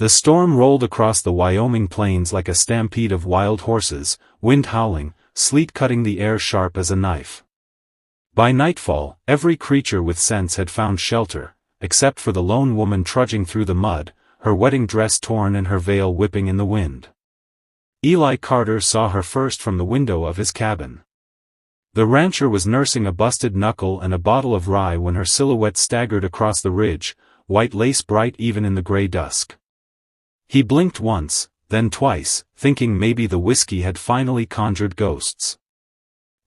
The storm rolled across the Wyoming plains like a stampede of wild horses, wind howling, sleet cutting the air sharp as a knife. By nightfall, every creature with sense had found shelter, except for the lone woman trudging through the mud, her wedding dress torn and her veil whipping in the wind. Eli Carter saw her first from the window of his cabin. The rancher was nursing a busted knuckle and a bottle of rye when her silhouette staggered across the ridge, white lace bright even in the gray dusk. He blinked once, then twice, thinking maybe the whiskey had finally conjured ghosts.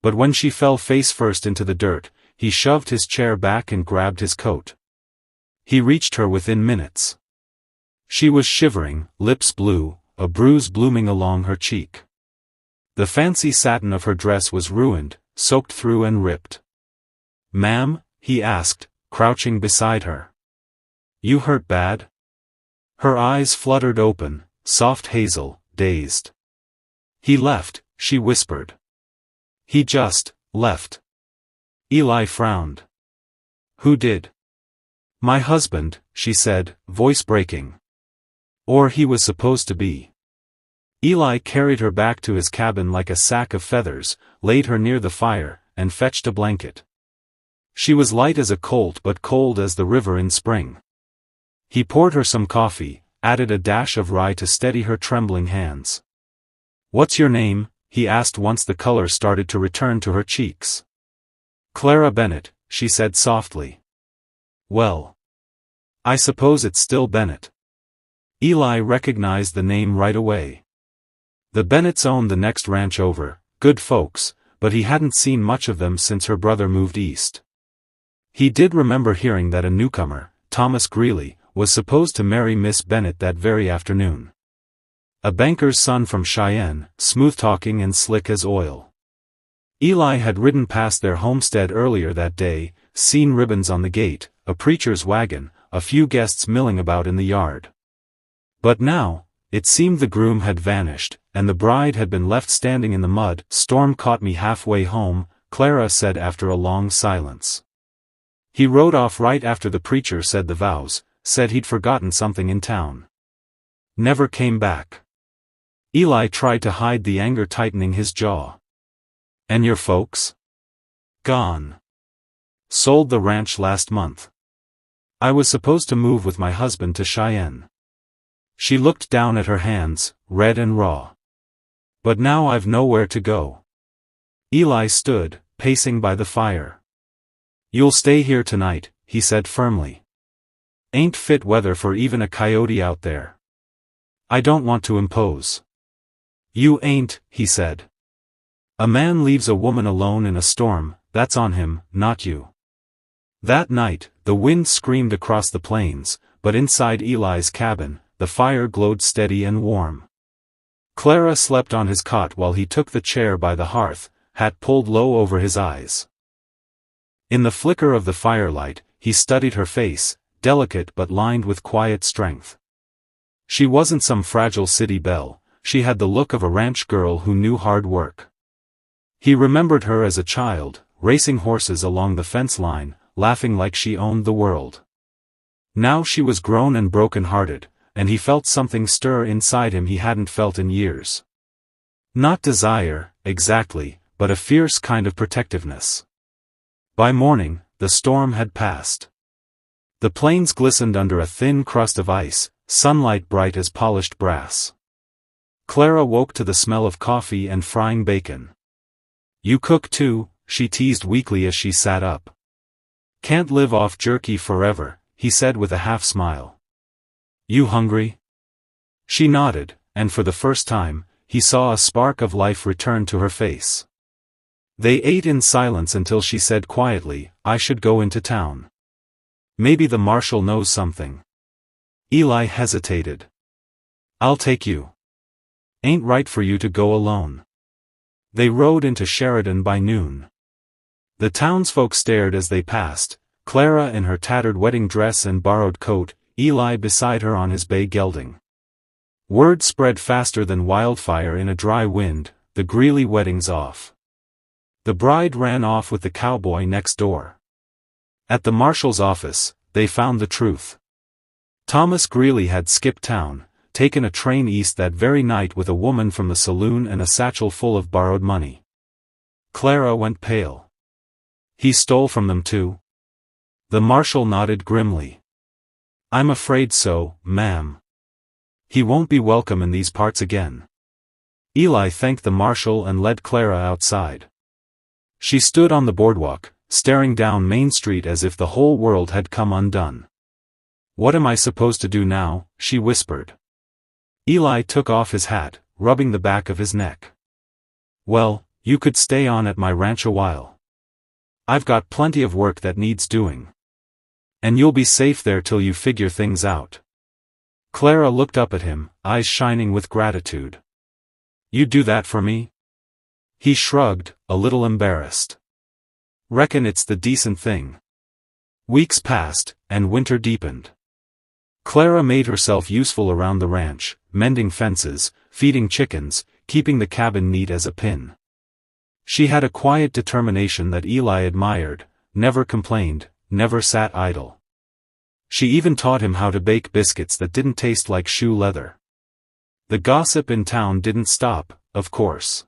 But when she fell face first into the dirt, he shoved his chair back and grabbed his coat. He reached her within minutes. She was shivering, lips blue, a bruise blooming along her cheek. The fancy satin of her dress was ruined, soaked through and ripped. "Ma'am?" he asked, crouching beside her. "You hurt bad?" Her eyes fluttered open, soft hazel, dazed. "He left," she whispered. "He just left." Eli frowned. "Who did?" "My husband," she said, voice breaking. "Or he was supposed to be." Eli carried her back to his cabin like a sack of feathers, laid her near the fire, and fetched a blanket. She was light as a colt but cold as the river in spring. He poured her some coffee, added a dash of rye to steady her trembling hands. "What's your name?" he asked once the color started to return to her cheeks. "Clara Bennett," she said softly. "Well, I suppose it's still Bennett." Eli recognized the name right away. The Bennetts owned the next ranch over, good folks, but he hadn't seen much of them since her brother moved east. He did remember hearing that a newcomer, Thomas Greeley, was supposed to marry Miss Bennett that very afternoon. A banker's son from Cheyenne, smooth-talking and slick as oil. Eli had ridden past their homestead earlier that day, seen ribbons on the gate, a preacher's wagon, a few guests milling about in the yard. But now, it seemed the groom had vanished, and the bride had been left standing in the mud. "Storm caught me halfway home," Clara said after a long silence. "He rode off right after the preacher said the vows, said he'd forgotten something in town. Never came back." Eli tried to hide the anger tightening his jaw. "And your folks?" "Gone. Sold the ranch last month. I was supposed to move with my husband to Cheyenne." She looked down at her hands, red and raw. "But now I've nowhere to go." Eli stood, pacing by the fire. "You'll stay here tonight," he said firmly. "Ain't fit weather for even a coyote out there." "I don't want to impose." "You ain't," he said. "A man leaves a woman alone in a storm, that's on him, not you." That night, the wind screamed across the plains, but inside Eli's cabin, the fire glowed steady and warm. Clara slept on his cot while he took the chair by the hearth, hat pulled low over his eyes. In the flicker of the firelight, he studied her face, delicate but lined with quiet strength. She wasn't some fragile city belle, she had the look of a ranch girl who knew hard work. He remembered her as a child, racing horses along the fence line, laughing like she owned the world. Now she was grown and broken-hearted, and he felt something stir inside him he hadn't felt in years. Not desire, exactly, but a fierce kind of protectiveness. By morning, the storm had passed. The plains glistened under a thin crust of ice, sunlight bright as polished brass. Clara woke to the smell of coffee and frying bacon. "You cook too," she teased weakly as she sat up. "Can't live off jerky forever," he said with a half-smile. "You hungry?" She nodded, and for the first time, he saw a spark of life return to her face. They ate in silence until she said quietly, "I should go into town. Maybe the marshal knows something." Eli hesitated. "I'll take you. Ain't right for you to go alone." They rode into Sheridan by noon. The townsfolk stared as they passed, Clara in her tattered wedding dress and borrowed coat, Eli beside her on his bay gelding. Word spread faster than wildfire in a dry wind, the Greeley wedding's off. The bride ran off with the cowboy next door. At the marshal's office, they found the truth. Thomas Greeley had skipped town, taken a train east that very night with a woman from the saloon and a satchel full of borrowed money. Clara went pale. He stole from them too? The marshal nodded grimly. I'm afraid so, ma'am. He won't be welcome in these parts again. Eli thanked the marshal and led Clara outside. She stood on the boardwalk, staring down Main Street as if the whole world had come undone. What am I supposed to do now? She whispered. Eli took off his hat, rubbing the back of his neck. Well, you could stay on at my ranch a while. I've got plenty of work that needs doing. And you'll be safe there till you figure things out. Clara looked up at him, eyes shining with gratitude. You'd do that for me? He shrugged, a little embarrassed. Reckon it's the decent thing. Weeks passed, and winter deepened. Clara made herself useful around the ranch, mending fences, feeding chickens, keeping the cabin neat as a pin. She had a quiet determination that Eli admired, never complained, never sat idle. She even taught him how to bake biscuits that didn't taste like shoe leather. The gossip in town didn't stop, of course.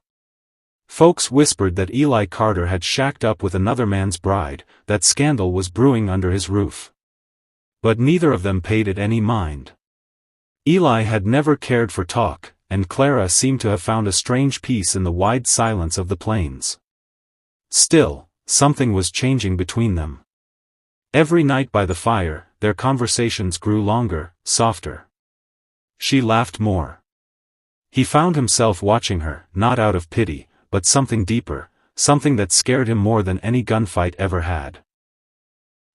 Folks whispered that Eli Carter had shacked up with another man's bride, that scandal was brewing under his roof. But neither of them paid it any mind. Eli had never cared for talk, and Clara seemed to have found a strange peace in the wide silence of the plains. Still, something was changing between them. Every night by the fire, their conversations grew longer, softer. She laughed more. He found himself watching her, not out of pity, but something deeper, something that scared him more than any gunfight ever had.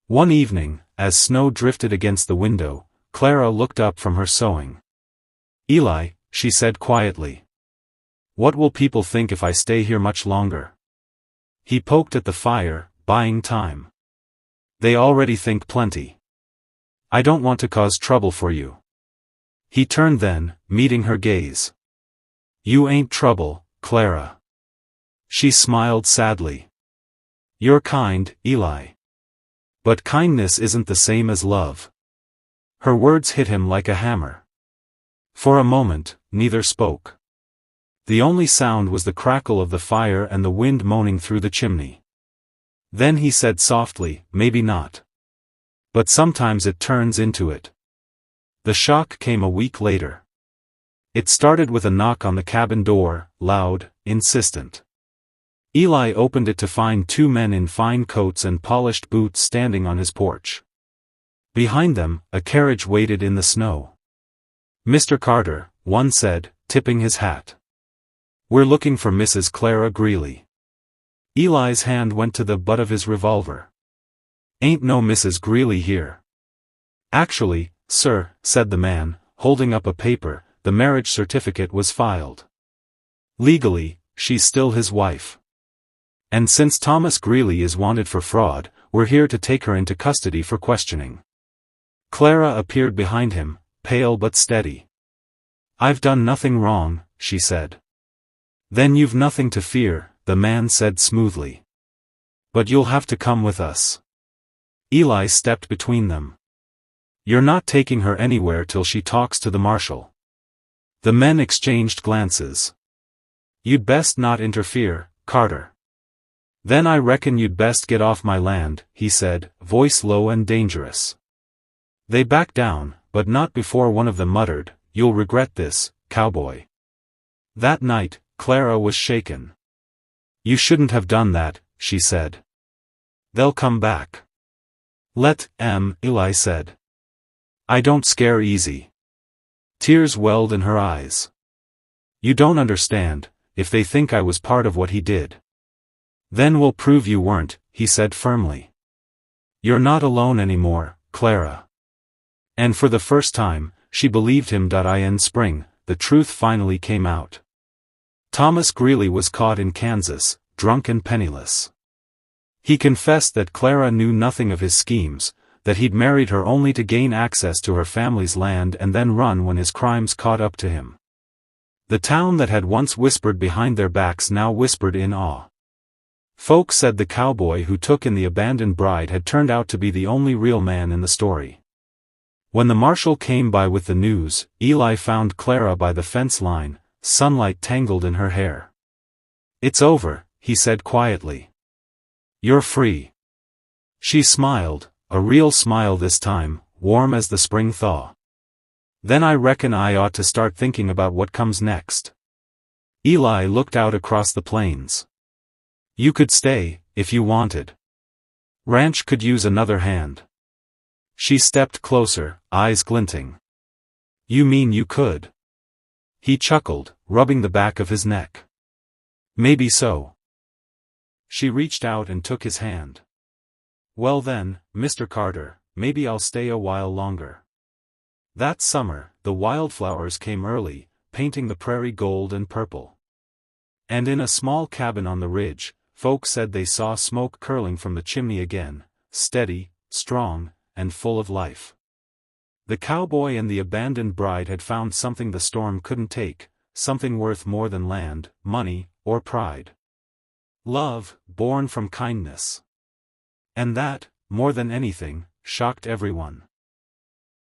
One evening, as snow drifted against the window, Clara looked up from her sewing. Eli, she said quietly. What will people think if I stay here much longer? He poked at the fire, buying time. They already think plenty. I don't want to cause trouble for you. He turned then, meeting her gaze. You ain't trouble, Clara. She smiled sadly. You're kind, Eli. But kindness isn't the same as love. Her words hit him like a hammer. For a moment, neither spoke. The only sound was the crackle of the fire and the wind moaning through the chimney. Then he said softly, maybe not. But sometimes it turns into it. The shock came a week later. It started with a knock on the cabin door, loud, insistent. Eli opened it to find two men in fine coats and polished boots standing on his porch. Behind them, a carriage waited in the snow. Mr. Carter, one said, tipping his hat. We're looking for Mrs. Clara Greeley. Eli's hand went to the butt of his revolver. Ain't no Mrs. Greeley here. Actually, sir, said the man, holding up a paper, the marriage certificate was filed. Legally, she's still his wife. And since Thomas Greeley is wanted for fraud, we're here to take her into custody for questioning. Clara appeared behind him, pale but steady. I've done nothing wrong, she said. Then you've nothing to fear, the man said smoothly. But you'll have to come with us. Eli stepped between them. You're not taking her anywhere till she talks to the marshal. The men exchanged glances. You'd best not interfere, Carter. Then I reckon you'd best get off my land, he said, voice low and dangerous. They backed down, but not before one of them muttered, You'll regret this, cowboy. That night, Clara was shaken. You shouldn't have done that, she said. They'll come back. Let 'em, Eli said. I don't scare easy. Tears welled in her eyes. You don't understand, if they think I was part of what he did. Then we'll prove you weren't, he said firmly. You're not alone anymore, Clara. And for the first time, she believed him. In spring, the truth finally came out. Thomas Greeley was caught in Kansas, drunk and penniless. He confessed that Clara knew nothing of his schemes, that he'd married her only to gain access to her family's land and then run when his crimes caught up to him. The town that had once whispered behind their backs now whispered in awe. Folks said the cowboy who took in the abandoned bride had turned out to be the only real man in the story. When the marshal came by with the news, Eli found Clara by the fence line, sunlight tangled in her hair. "It's over," he said quietly. "You're free." She smiled, a real smile this time, warm as the spring thaw. "Then I reckon I ought to start thinking about what comes next." Eli looked out across the plains. "You could stay, if you wanted. Ranch could use another hand." She stepped closer, eyes glinting. "You mean you could?" He chuckled, rubbing the back of his neck. "Maybe so." She reached out and took his hand. "Well then, Mr. Carter, maybe I'll stay a while longer." That summer, the wildflowers came early, painting the prairie gold and purple. And in a small cabin on the ridge, folks said they saw smoke curling from the chimney again, steady, strong, and full of life. The cowboy and the abandoned bride had found something the storm couldn't take, something worth more than land, money, or pride. Love, born from kindness. And that, more than anything, shocked everyone.